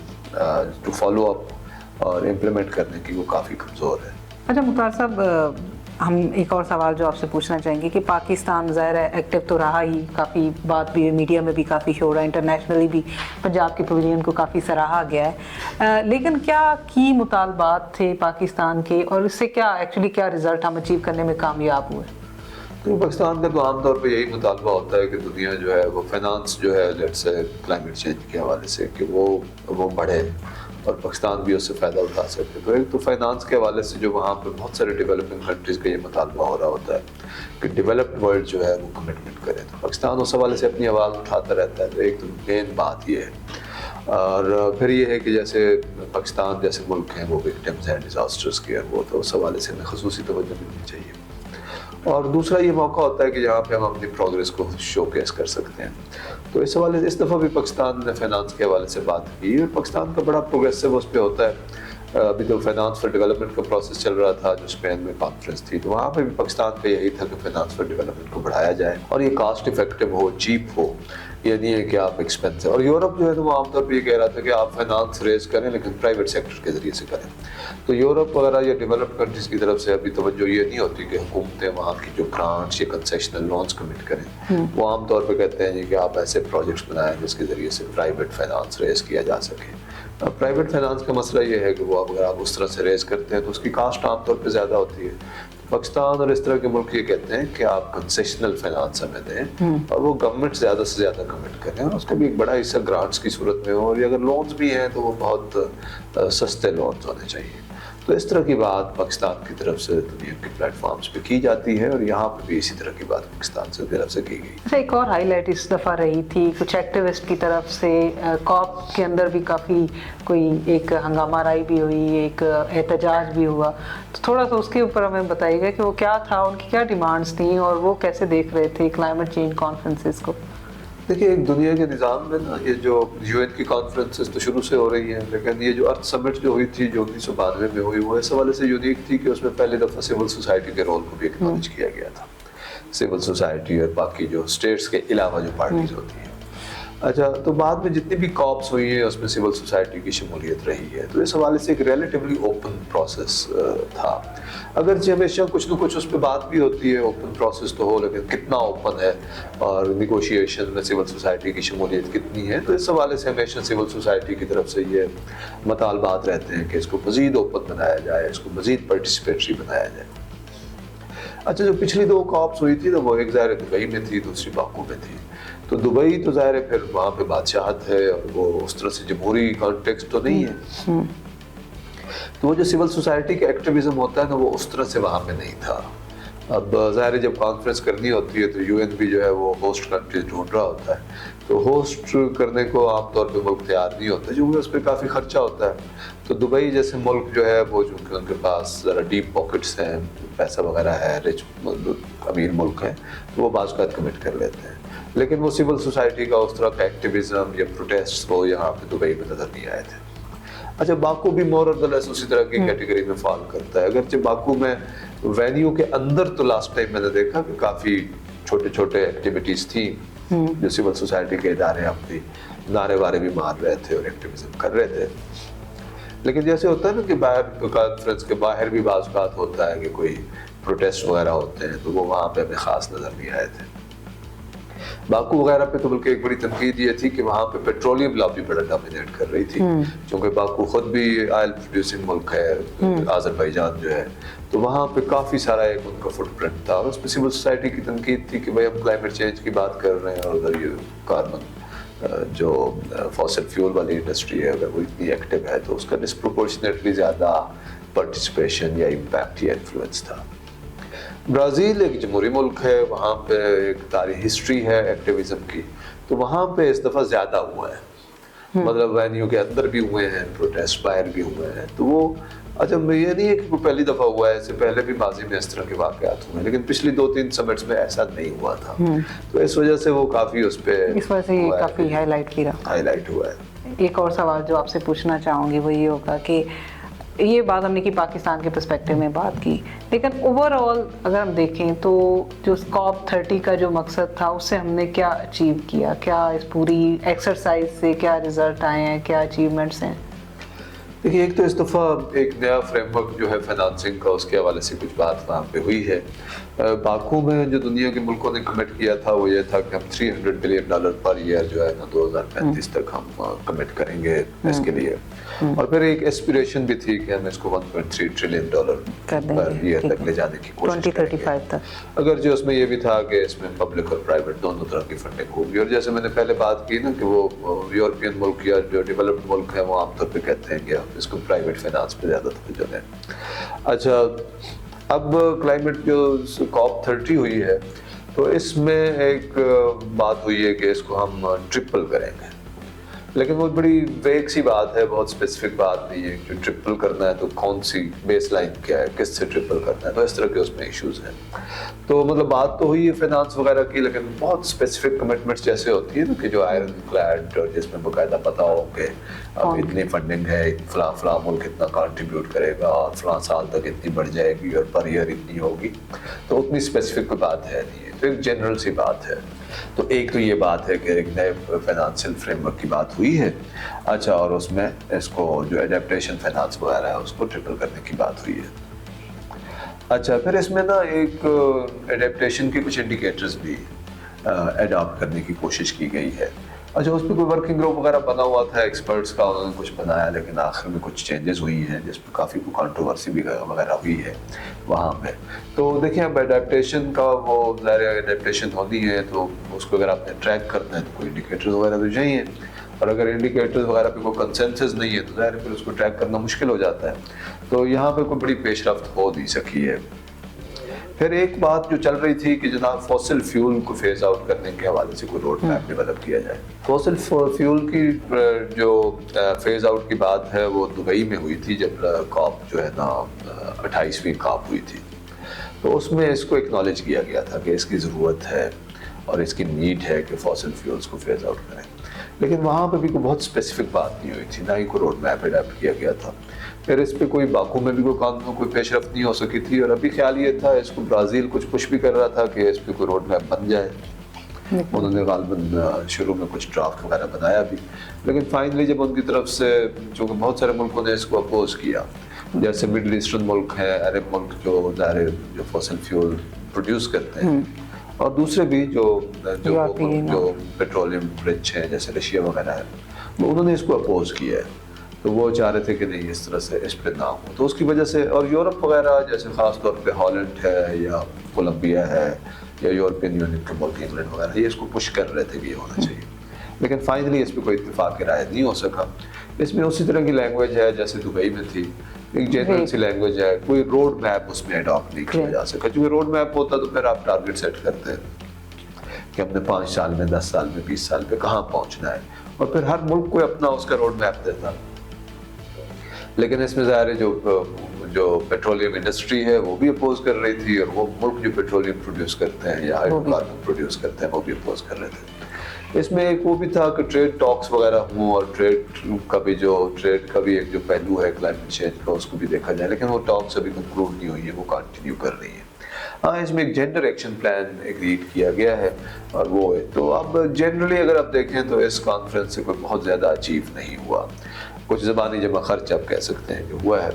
फॉलो अप और इम्प्लीमेंट करने की वो काफ़ी कमज़ोर है। अच्छा मुख्तार साहब, हम एक और सवाल जो आपसे पूछना चाहेंगे कि पाकिस्तान ज़ाहिर है एक्टिव तो रहा ही, काफ़ी बात भी मीडिया में भी काफ़ी शोर है, इंटरनेशनली भी पंजाब के पवेलियन को काफ़ी सराहा गया है, लेकिन क्या की मुतालबात थे पाकिस्तान के और इससे क्या एक्चुअली क्या रिज़ल्ट हम अचीव करने में कामयाब हुए? तो पाकिस्तान का तो आमतौर पर यही मुतालबा होता है कि दुनिया जो है वो फाइनेंस जो है लेट्स से क्लाइमेट चेंज के हवाले से कि वो बढ़े और पाकिस्तान भी उससे फ़ायदा उठा सके। तो एक तो फाइनेंस के हवाले से जो वहाँ पे बहुत सारे डेवलपिंग कंट्रीज़ का ये मुतालबा हो रहा होता है कि डेवलप्ड वर्ल्ड जो है वो कमिटमेंट करे, तो पाकिस्तान उस हवाले से अपनी आवाज़ उठाता रहता है। तो एक तो मेन बात ये है। और फिर ये है कि जैसे पाकिस्तान जैसे मुल्क हैं वो विक्टिम्स हैं डिज़ास्टर्स के, वो तो उस हवाले से हमें ख़ुसूसी तवज्जो मिलनी चाहिए। और दूसरा ये मौका होता है कि जहाँ पे हम अपनी प्रोग्रेस को शोकेस कर सकते हैं। तो इस हवाले से इस दफ़ा भी पाकिस्तान ने फाइनेंस के हवाले से बात की और पाकिस्तान का बड़ा प्रोग्रेसिव उस पर होता है। अभी तो फाइनेंस फॉर डेवलपमेंट का प्रोसेस चल रहा था जो स्पेन में कॉन्फ्रेंस थी, तो वहाँ पे भी पाकिस्तान का यही था कि फाइनेंस फॉर डेवलपमेंट को बढ़ाया जाए और ये कॉस्ट इफेक्टिव हो, चीप हो, ये नहीं है कि आप एक्सपेंसिव। और यूरोप जो है तो वो आमतौर पर ये कह रहा था कि आप फाइनेंस रेज करें लेकिन प्राइवेट सेक्टर के ज़रिए से करें। तो यूरोप वगैरह या डेवलप्ड कंट्रीज़ की तरफ से अभी तवज्जो ये नहीं होती कि हुकूमतें वहाँ की जो ग्रांट्स या कंसेशनल लोन्स कमिट करें, वो आमतौर पर कहते हैं कि आप ऐसे प्रोजेक्ट्स बनाएं जिसके ज़रिए से प्राइवेट फाइनेंस रेज किया जा सके। प्राइवेट फाइनेंस का मसला ये है कि वो अगर आप उस तरह से रेज करते हैं तो उसकी कास्ट आमतौर पे ज़्यादा होती है। तो पाकिस्तान और इस तरह के मुल्क ये कहते हैं कि आप कंसेशनल फाइनेंस हमें दें और वो गवर्नमेंट ज़्यादा से ज़्यादा कमिट करें और उसका भी एक बड़ा हिस्सा ग्रांट्स की सूरत में हो, और अगर लोन्स भी हैं तो वो बहुत सस्ते लोन्स होने चाहिए। तो इस तरह की बात पाकिस्तान की तरफ से दुनिया के प्लेटफॉर्म्स पे की जाती है और यहाँ पे भी इसी तरह की बात पाकिस्तान से तरफ से की गई। अच्छा, एक और हाईलाइट इस दफ़ा रही थी कुछ एक्टिविस्ट की तरफ से, कॉप के अंदर भी काफ़ी कोई एक हंगामा राई भी हुई, एक एहतजाज भी हुआ, तो थोड़ा सा उसके ऊपर हमें बताइएगा कि वो क्या था, उनकी क्या डिमांड्स थी और वो कैसे देख रहे थे क्लाइमेट चेंज कॉन्फ्रेंसेस को? देखिए, एक दुनिया के निज़ाम में ना ये जो यूएन की कॉन्फ्रेंसेस तो शुरू से हो रही हैं, लेकिन ये जो अर्थ समिट जो हुई थी जो 1992 में हुई, वो इस हवाले से यूनिक थी कि उसमें पहली दफ़ा सिविल सोसाइटी के रोल को भी एक्नॉलेज किया गया था। सिविल सोसाइटी और बाकी जो स्टेट्स के अलावा जो पार्टीज होती हैं। अच्छा, तो बाद में जितनी भी कॉप्स हुई हैं उसमें सिविल सोसाइटी की शमूलियत रही है, तो इस हवाले से एक रिलेटिवली ओपन प्रोसेस था। अगरचे हमेशा कुछ न कुछ उस पर बात भी होती है, ओपन प्रोसेस तो हो, लेकिन कितना ओपन है और निगोशिएशन में सिविल सोसाइटी की शमूलियत कितनी है, तो इस हवाले से हमेशा सिविल सोसाइटी की तरफ से ये मतालबात रहते हैं कि इसको मज़ीद ओपन बनाया जाए, इसको मज़ीद पार्टिसिपेटरी बनाया जाए। अच्छा, जो पिछली दो कॉप्स हुई थी तो वो एक ज़ाहिर दुबई में थी, दूसरी बाकू में थी। तो दुबई तो ज़ाहिर है फिर वहाँ पे बादशाहत है और वो उस तरह से जमहूरी कॉन्टेक्स्ट तो नहीं है, तो वो जो सिविल सोसाइटी का एक्टिविज्म होता है ना वो उस तरह से वहाँ पे नहीं था। अब ज़ाहिर है जब कॉन्फ्रेंस करनी होती है तो यूएन भी जो है वो होस्ट कंट्रीज ढूंढ रहा होता है, तो होस्ट करने को आमतौर पे मुल्क तैयार नहीं होता क्योंकि उस पर काफ़ी खर्चा होता है। तो दुबई जैसे मुल्क जो है वो चूँकि उनके पास ज़रा डीप पॉकेट्स हैं, पैसा वगैरह है, रिच अमीर मुल्क है, तो वो बाज़ कमिट कर लेते हैं। लेकिन वो सिविल सोसाइटी का उस तरह का एक्टिविज़म या प्रोटेस्ट वो यहाँ पे दुबई में नज़र नहीं आए थे। अच्छा, बाकू भी मोर और लेस उसी तरह की कैटेगरी में फॉल करता है, अगरचे बाकू में वेन्यू के अंदर तो लास्ट टाइम मैंने देखा कि काफ़ी छोटे छोटे एक्टिविटीज़ थी जो सिविल सोसाइटी के इदारे अपनी नारे वारे भी मार रहे थे और एक्टिविज्म कर रहे थे। लेकिन जैसे होता है ना कि बाहर कॉन्फ्रेंस के बाहर भी बाज़ बात होता है कि कोई प्रोटेस्ट वगैरह होते हैं, तो वो वहाँ पे हमें ख़ास नज़र नहीं आए थे। बाकू वगैरह पे तो बल्कि एक बड़ी तनकीद ये थी कि वहाँ पे पेट्रोलियम लॉबी बड़ा डोमिनेट कर रही थी, क्योंकि बाकू खुद भी ऑयल प्रोड्यूसिंग मुल्क है, आज़रबाईजान जो है, तो वहाँ पे काफ़ी सारा एक उनका फुटप्रिंट था और उस पर सिविल सोसाइटी की तनकीद थी कि भाई हम क्लाइमेट चेंज की बात कर रहे हैं और उधर ये कार्बन جو فاسل فیول والی انڈسٹری ہے اگر وہ اتنی ایکٹیو ہے تو اس کا ڈسپروپورشنیٹلی زیادہ پارٹیسپیشن یا امپیکٹ یا انفلوئنس تھا۔ برازیل ایک جمہوری ملک ہے، وہاں پہ ایک تاریخی ہسٹری ہے ایکٹیویزم کی، تو وہاں پہ اس دفعہ زیادہ ہوا ہے، مطلب وینیو کے اندر بھی ہوئے ہیں، پروٹیسٹ باہر بھی ہوئے ہیں، تو وہ اچھا یہ نہیں ہے کہ وہ پہلی دفعہ ہوا ہے، اس سے پہلے بھی ماضی میں اس طرح کے واقعات ہوئے ہیں، لیکن پچھلی 2-3 سمٹس میں ایسا نہیں ہوا تھا، تو اس وجہ سے وہ کافی اس پہ اس وجہ سے یہ کافی ہائی لائٹ بھی رہا۔ ہائی لائٹ ہوا ہے۔ ایک اور سوال جو آپ سے پوچھنا چاہوں گی وہ یہ ہوگا کہ یہ بات ہم نے کی پاکستان کے پرسپیکٹیو میں بات کی، لیکن اوور آل اگر ہم دیکھیں تو جو COP 30 کا جو مقصد تھا اس سے ہم نے کیا اچیو کیا، کیا اس پوری ایکسرسائز سے کیا رزلٹ آئے ہیں، کیا اچیومنٹس ہیں؟ دیکھیے ایک تو اس دفعہ ایک نیا فریم ورک جو ہے فائنانسنگ کا، اس کے حوالے سے کچھ بات وہاں پہ ہوئی ہے۔ باکو میں جو دنیا کے ملکوں نے کمٹ کیا تھا وہ یہ تھا کہ ہم $300 بلین پر ایئر جو ہے نا 2035 تک ہم کمٹ کریں گے اس کے لیے، اور پھر ایک ایسپیریشن بھی تھی کہ ہم اس کو $1.3 ٹریلین پر ایئر تک لے جانے کی کوشش کریں گے، 2035 تک۔ اگرچہ اس میں یہ بھی تھا کہ اس میں پبلک اور پرائیویٹ دونوں طرح کی فنڈنگ ہوگی، اور جیسے میں نے پہلے بات کی نا کہ وہ یورپین ملک یا جو ڈیولپڈ ملک ہیں وہ عام طور پہ کہتے ہیں کہ اس کو پرائیویٹ فائنانس پہ زیادہ توجہ دیں۔ اچھا اب کلائمیٹ جو COP 30 ہوئی ہے تو اس میں ایک بات ہوئی ہے کہ اس کو ہم ٹرپل کریں گے، لیکن وہ بڑی ویگ سی بات ہے، بہت اسپیسیفک بات نہیں ہے کہ ٹرپل کرنا ہے تو کون سی بیس لائن کیا ہے، کس سے ٹرپل کرنا ہے، تو اس طرح کے اس میں ایشوز ہیں۔ تو مطلب بات تو ہوئی ہے فائنانس وغیرہ کی، لیکن بہت اسپیسیفک کمٹمنٹس جیسے ہوتی ہے نا کہ جو آئرن کلیڈ اور جس میں باقاعدہ پتہ ہو کہ اب اتنی فنڈنگ ہے، فلاں فلاں ملک اتنا کنٹریبیوٹ کرے گا اور فلاں سال تک اتنی بڑھ جائے گی اور پر ایئر اتنی ہوگی، تو اتنی اسپیسیفک کوئی بات ہے نہیں ہے، تو ایک جنرل سی بات ہے۔ تو ایک تو یہ بات ہے کہ ایک نئے فائنانشیل فریم ورک کی بات ہوئی ہے، اچھا، اور اس میں اس کو جو ایڈیپٹیشن فائنانس وغیرہ ہے اس کو ٹرپل کرنے کی بات ہوئی ہے۔ اچھا پھر اس میں نا ایک ایڈیپٹیشن کے کچھ انڈیکیٹرز بھی ایڈاپٹ کرنے کی کوشش کی گئی ہے۔ اچھا اس پہ کوئی ورکنگ گروپ وغیرہ بنا ہوا تھا ایکسپرٹس کا، انہوں نے کچھ بنایا، لیکن آخر میں کچھ چینجز ہوئی ہیں جس پہ کافی کوئی کنٹروورسی بھی وغیرہ ہوئی ہے وہاں پہ۔ تو دیکھیں اب ایڈیپٹیشن کا وہ ظاہر ایڈیپٹیشن ہونی ہے تو اس کو اگر آپ نے ٹریک کرنا ہے تو کوئی انڈیکیٹرز وغیرہ تو چاہیے، اور اگر انڈیکیٹرز وغیرہ پہ کوئی کنسنسس نہیں ہے تو ظاہر پھر اس کو ٹریک کرنا مشکل ہو جاتا ہے، تو یہاں پہ کوئی بڑی پیش رفت ہو نہیں سکی ہے۔ پھر ایک بات جو چل رہی تھی کہ جناب فوسل فیول کو فیز آؤٹ کرنے کے حوالے سے کوئی روڈ میپ ڈیولپ کیا جائے۔ فوسل فیول کی جو فیز آؤٹ کی بات ہے وہ دبئی میں ہوئی تھی جب COP جو ہے نا 28ویں COP ہوئی تھی، تو اس میں اس کو اکنالج کیا گیا تھا کہ اس کی ضرورت ہے اور اس کی نیڈ ہے کہ فوسل فیولز کو فیز آؤٹ کریں، لیکن وہاں پہ بھی کوئی بہت اسپیسیفک بات نہیں ہوئی تھی، نہ ہی کوئی روڈ میپ اڈاپٹ کیا گیا تھا۔ پھر اس پہ کوئی باکو میں بھی کوئی پیش رفت نہیں ہو سکی تھی، اور ابھی خیال یہ تھا اس کو برازیل کچھ پش بھی کر رہا تھا کہ اس پہ کوئی روڈ میپ بن جائے، انہوں نے غالباً شروع میں کچھ ڈرافٹ وغیرہ بنایا بھی، لیکن فائنلی جب ان کی طرف سے چونکہ بہت سارے ملکوں نے اس کو اپوز کیا، جیسے مڈل ایسٹرن ملک ہیں، عرب ملک جو ظاہر جو فوسل فیول پروڈیوس کرتے ہیں، اور دوسرے بھی جو پیٹرولیم رچ ہیں جیسے رشیا وغیرہ ہے، تو انہوں نے اس کو اپوز کیا ہے، تو وہ چاہ رہے تھے کہ نہیں اس طرح سے اس پہ نہ ہو، تو اس کی وجہ سے، اور یورپ وغیرہ جیسے خاص طور پہ ہالینڈ ہے یا کولمبیا ہے یا یورپین یونین کے ملک انگلینڈ وغیرہ، یہ اس کو پش کر رہے تھے کہ یہ ہونا چاہیے، لیکن فائنلی اس پہ کوئی اتفاق رائے نہیں ہو سکا۔ اس میں اسی طرح کی لینگویج ہے جیسے دبئی میں تھی، ایک جنرل سی لینگویج ہے، کوئی روڈ میپ اس میں اڈاپٹ نہیں کیا جا سکا، کیونکہ روڈ میپ ہوتا تو پھر آپ ٹارگیٹ سیٹ کرتے ہیں کہ ہم نے 5 سال میں، 10 سال میں، 20 سال پہ کہاں پہنچنا ہے، اور پھر ہر ملک کو اپنا اس کا روڈ میپ دیتا۔ لیکن اس میں ظاہر ہے جو پیٹرولیم انڈسٹری ہے وہ بھی اپوز کر رہی تھی، اور وہ ملک جو پیٹرولیم پروڈیوس کرتے ہیں یا ہائیڈرو کاربن پروڈیوس کرتے ہیں وہ بھی اپوز کر رہے تھے۔ اس میں ایک وہ بھی تھا کہ ٹریڈ ٹاکس وغیرہ ہوں، اور ٹریڈ کا بھی ایک جو پہلو ہے کلائمیٹ چینج کا اس کو بھی دیکھا جائے، لیکن وہ ٹاکس ابھی کنکلوڈ نہیں ہوئی ہے، وہ کنٹینیو کر رہی ہیں۔ ہاں اس میں ایک جینڈر ایکشن پلان ایگریڈ کیا گیا ہے، اور وہ ہے تو اب جنرلی اگر آپ دیکھیں تو اس کانفرنس سے کوئی بہت زیادہ اچیو نہیں ہوا، کچھ زبانی جمع خرچ آپ کہہ سکتے ہیں جو ہوا ہے،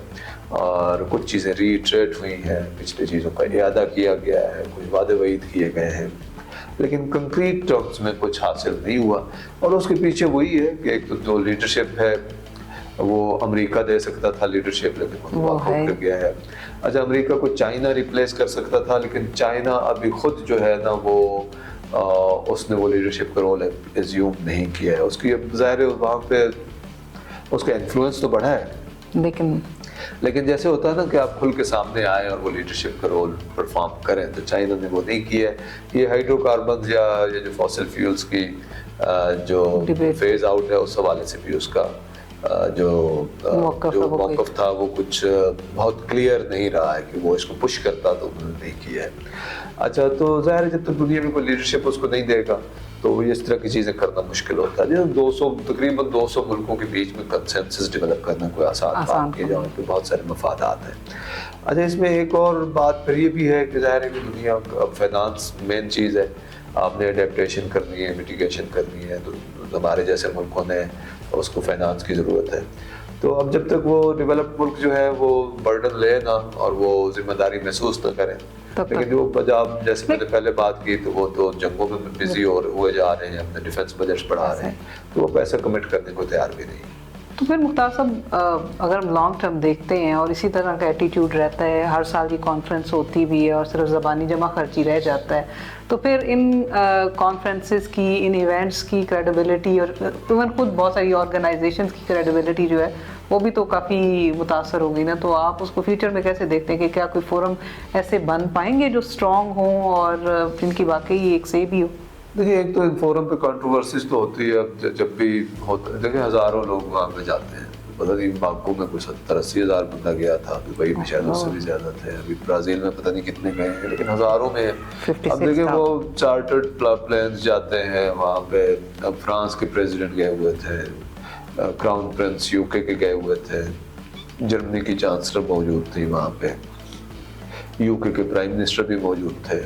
اور کچھ چیزیں ری ٹریٹ ہوئی ہیں، پچھلے چیزوں کا اعادہ کیا گیا ہے، کچھ وعدے وعید کیے گئے ہیں، لیکن کنکریٹ ٹرمز میں کچھ حاصل نہیں ہوا، اور اس کے پیچھے وہی ہے کہ ایک تو جو لیڈرشپ ہے وہ امریکہ دے سکتا تھا لیڈرشپ، لیکن وہ کر گیا ہے۔ اچھا امریکہ کو چائنا ریپلیس کر سکتا تھا، لیکن چائنا ابھی خود جو ہے نا وہ उसने वो लीडरशिप का रोल एज्यूम नहीं किया है। उसकी अब ज़ाहिर है वहाँ पे उसका इन्फ्लुएंस तो बढ़ा है, लेकिन जैसे होता है ना कि आप खुल के सामने आए और वो लीडरशिप का रोल परफॉर्म करें, तो चाइना ने वो नहीं किया है। ये हाइड्रोकार्बन या ये जो फॉसिल फ्यूल्स की जो फेज आउट है उस हवाले से भी उसका जो मौक़िफ़ था वो कुछ बहुत क्लियर नहीं रहा है कि वो इसको पुश करता, तो उन्होंने नहीं किया है। अच्छा, तो ज़ाहिर है जब तक दुनिया में कोई लीडरशिप उसको नहीं देगा तो इस तरह की चीज़ें करना मुश्किल होता है। तकरीबन 200 मुल्कों के बीच में कंसेंसस डेवलप करना कोई आसान काम किया जाए, तो बहुत सारे मफादात हैं। अच्छा, इसमें एक और बात फिर ये भी है कि ज़ाहिर है कि दुनिया अब फाइनेंस मेन चीज़ है, आपने अडेप्टेशन करनी है, मिटिगेशन करनी है, तो हमारे जैसे मुल्कों ने उसको फाइनेंस की ज़रूरत है। तो अब जब तक वो डेवलप्ड मुल्क जो है वो बर्डन ले ना और वो जिम्मेदारी महसूस ना करें, लेकिन जो पंजाब जैसे मैंने पहले बात की तो वो तो जंगों में बिजी हुए जा रहे हैं, अपने डिफेंस बजट्स बढ़ा रहे हैं, तो वो पैसा कमिट करने को तैयार भी नहीं। तो फिर मुख्तार साहब, अगर हम लॉन्ग टर्म देखते हैं और इसी तरह का एटीट्यूड रहता है, हर साल की कॉन्फ्रेंस होती भी है और सिर्फ ज़बानी जमा खर्ची रह जाता है, तो फिर इन कॉन्फ्रेंसेस की, इन इवेंट्स की क्रेडिबिलिटी और इवन खुद बहुत सारी ऑर्गेनाइजेशंस की क्रेडिबिलिटी जो है वो भी तो काफ़ी मुतासर होगी ना। तो आप उसको फ्यूचर में कैसे देखते हैं कि क्या कोई फोरम ऐसे बन पाएंगे जो स्ट्रॉन्ग हों और जिनकी वाकई एक से भी हो? देखिए, एक तो इन फोरम पे कंट्रोवर्सीज तो होती है। अब जब भी होता है, देखिए हज़ारों लोग वहाँ पे जाते हैं, पता नहीं बाकू में कोई 70-80 हज़ार बंदा गया था, दुबई में शायद उससे भी ज़्यादा थे, अभी ब्राज़ील में पता नहीं कितने गए हैं, लेकिन हज़ारों में। अब देखिए वो चार्टर्ड प्लेन्स जाते हैं वहाँ पे। अब फ्रांस के प्रेसिडेंट गए हुए थे, क्राउन प्रिंस यूके के गए हुए थे, जर्मनी की चांसलर मौजूद थी वहाँ पे, यूके के प्राइम मिनिस्टर भी मौजूद थे,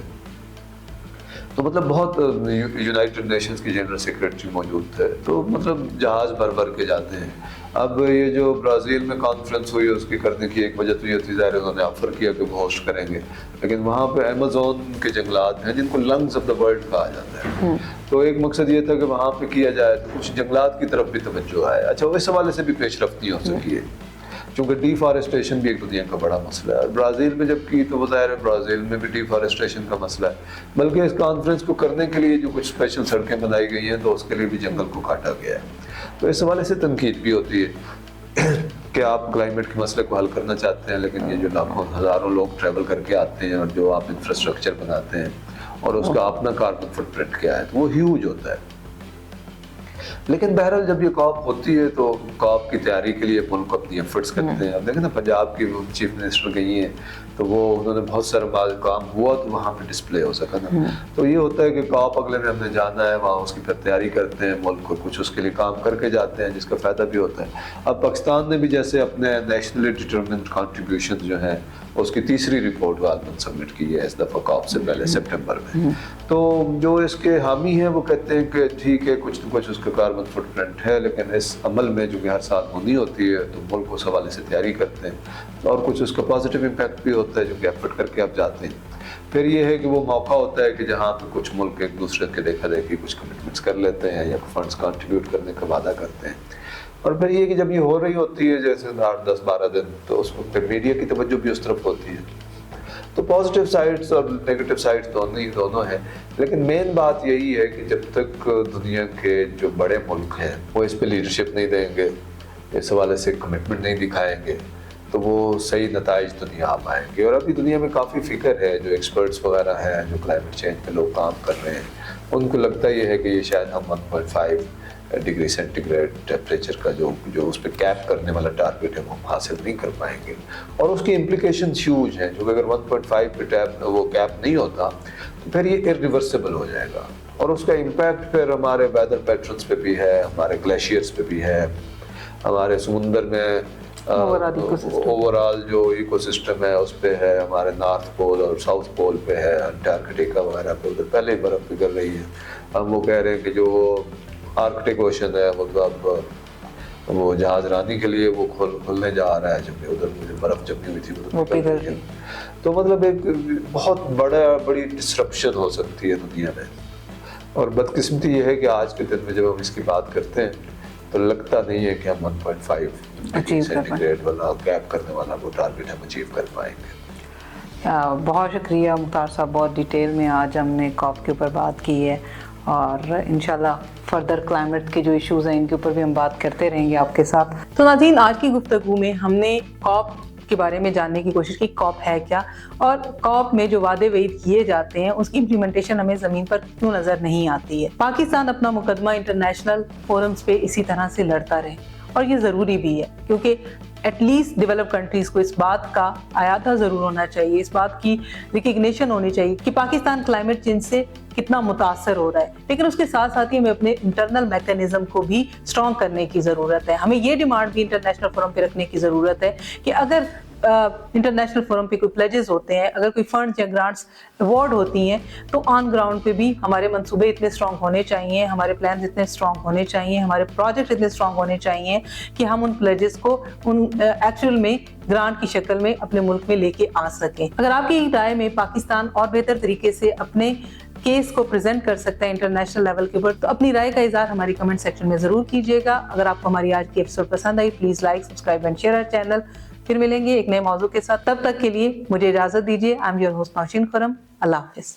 तो मतलब बहुत यूनाइटेड नेशंस की जनरल सेक्रेटरी मौजूद थे, तो मतलब जहाज़ भर भर के जाते हैं। अब ये जो ब्राज़ील में कॉन्फ्रेंस हुई है उसकी करने की एक वजह तो ये थी, ज़ाहिर उन्होंने ऑफर किया कि वो होस्ट करेंगे, लेकिन वहाँ पे अमेज़न के जंगलात हैं जिनको लंग्स ऑफ द वर्ल्ड कहा जाता है, तो एक मकसद ये था कि वहाँ पे किया जाए तो कुछ जंगलात की तरफ भी तवज्जो आए। अच्छा, इस हवाले से भी पेशरफ्त नहीं हो सकी है, क्योंकि डिफॉरेस्टेशन भी एक दुनिया का बड़ा मसला है। ब्राज़ील में जब की तो ज़ाहिर है ब्राज़ील में भी डिफॉरेस्टेशन का मसला है, बल्कि इस कॉन्फ्रेंस को करने के लिए जो कुछ स्पेशल सड़कें बनाई गई हैं तो उसके लिए भी जंगल को काटा गया है। तो इस हवाले से तनकीद भी होती है कि आप क्लाइमेट के मसले को हल करना चाहते हैं, लेकिन ये जो लाखों हज़ारों लोग ट्रैवल करके आते हैं और जो आप इंफ्रास्ट्रक्चर बनाते हैं और उसका अपना कार्बन फुटप्रिंट क्या है, तो वो ह्यूज होता है। लेकिन बहरहाल जब ये कॉप होती है तो कॉप की तैयारी के लिए मुल्क अपनी एफर्ट्स करते हैं। अब देखें ना, पंजाब की चीफ मिनिस्टर गई हैं तो वो उन्होंने बहुत सारा काम हुआ तो वहाँ पे डिस्प्ले हो सका ना। तो ये होता है कि कॉप अगले में हमने जाना है, वहाँ उसकी फिर तैयारी करते हैं, मुल्क को कुछ उसके लिए काम करके जाते हैं जिसका फ़ायदा भी होता है। अब पाकिस्तान ने भी जैसे अपने नेशनली डिटरमिन्ड कॉन्ट्रीब्यूशन जो है उसकी तीसरी रिपोर्ट गालमन सबमिट की है इस दफ़ा कॉप से पहले सितंबर में। तो जो इसके हामी हैं वो कहते हैं कि ठीक है, कुछ न कुछ उसका कार्बन फुटप्रिंट है, लेकिन इस अमल में जो कि हर साल होनी होती है तो मुल्क उस हवाले से तैयारी करते हैं और कुछ उसका पॉजिटिव इम्पैक्ट भी होता है जो कि एफर्ट करके आप जाते हैं। फिर ये है कि वो मौका होता है कि जहाँ पे कुछ मुल्क एक दूसरे के देखा देखी कुछ कमिटमेंट्स कर लेते हैं या फंड्स कंट्रीब्यूट करने का वादा करते हैं, और फिर ये कि जब ये हो रही होती है जैसे 8-10-12 दिन, तो उस वक्त मीडिया की तवज्जो भी उस तरफ होती है। तो पॉजिटिव साइड्स और नेगेटिव साइड्स दोनों हैं, लेकिन मेन बात यही है कि जब तक दुनिया के जो बड़े मुल्क हैं वो इस पे लीडरशिप नहीं देंगे, इस हवाले से कमिटमेंट नहीं दिखाएंगे, तो वो सही नताइज तो नहीं आ पाएंगे। और अभी दुनिया में काफ़ी फिक्र है, जो एक्सपर्ट्स वगैरह हैं जो क्लाइमेट चेंज पे लोग काम कर रहे हैं, उनको लगता ये है कि ये शायद हम 1.5 डिग्री सेंटीग्रेड टेम्परेचर का जो उस पर कैप करने वाला टारगेट है वो हम हासिल नहीं कर पाएंगे, और उसकी इम्प्लीकेशन ह्यूज हैं। जो अगर 1.5 पे वो कैप नहीं होता तो फिर ये इरिवर्सिबल हो जाएगा, और उसका इम्पैक्ट फिर हमारे वेदर पैटर्न्स पे भी है, हमारे ग्लेशियर्स पे भी है, हमारे समुंदर में ओवरऑल जो इकोसिस्टम है उस पे है, हमारे नॉर्थ पोल और साउथ पोल पे है, अंटार्कटिका वगैरह पे उधर पहले ही बर्फ़ पिघल रही है। हम वो कह रहे हैं कि जो आर्कटिक ओशन है वो तो अब वो जहाज रानी के लिए वो खुलने जा रहा है, जबकि उधर मुझे बर्फ़ जमी हुई थी वो पिघल रही है। तो मतलब एक बहुत बड़ी डिस्रप्शन हो सकती है दुनिया में, और बदकिस्मती ये है कि आज के दिन में जब हम इसकी बात करते हैं तो लगता नहीं है कि हम 1.5 सेंटीग्रेड वाला कैप करने वाला वो टारगेट हम अचीव कर पाएंगे। बहुत शुक्रिया मुख्तार साहब, बहुत डिटेल में आज हमने कॉप के ऊपर बात की है और इंशाल्लाह फर्दर क्लाइमेट के जो इश्यूज़ हैं इनके ऊपर भी हम बात करते रहेंगे आपके साथ। तो नाज़रीन, आज की गुफ्तगू में हमने कॉप के बारे में जानने की कोशिश की, कॉप है क्या और कॉप में जो वादे वईद किए जाते हैं उसकी इम्प्लीमेंटेशन हमें ज़मीन पर क्यों नज़र नहीं आती है। पाकिस्तान अपना मुकदमा इंटरनेशनल फोरम्स पे इसी तरह से लड़ता रहे और ये ज़रूरी भी है, क्योंकि एटलीस्ट डेवलप कंट्रीज़ को इस बात का आयाता ज़रूर होना चाहिए, इस बात की रिकग्निशन होनी चाहिए कि पाकिस्तान क्लाइमेट चेंज से कितना मुतासर हो रहा है। लेकिन उसके साथ साथ ही हमें अपने इंटरनल मैकेनिज्म को भी स्ट्रॉन्ग करने की ज़रूरत है। हमें ये डिमांड भी इंटरनेशनल फोरम पे रखने की ज़रूरत है कि अगर इंटरनेशनल फोरम पे कोई प्लेजेस होते हैं, अगर कोई फंड्स या ग्रांट्स अवार्ड होती हैं, तो ऑन ग्राउंड पे भी हमारे मंसूबे इतने स्ट्रॉन्ग होने चाहिए, हमारे प्लान्स इतने स्ट्रॉन्ग होने चाहिए, हमारे प्रोजेक्ट इतने स्ट्रॉन्ग होने चाहिए कि हम उन प्लेजेस को उन एक्चुअल में ग्रांट की शक्ल में अपने मुल्क में लेके आ सकें। अगर आपकी राय में पाकिस्तान और बेहतर तरीके से अपने केस को प्रेजेंट कर सकता है इंटरनेशनल लेवल के ऊपर, तो अपनी राय का इज़हार हमारी कमेंट सेक्शन में ज़रूर कीजिएगा। अगर आपको हमारी आज की एपिसोड पसंद आई, please like, subscribe and share our channel. फिर मिलेंगे एक नए मौजू के साथ, तब तक के लिए मुझे इजाज़त दीजिए। I am your host Naushin Khurram. अल्लाह हाफिज़।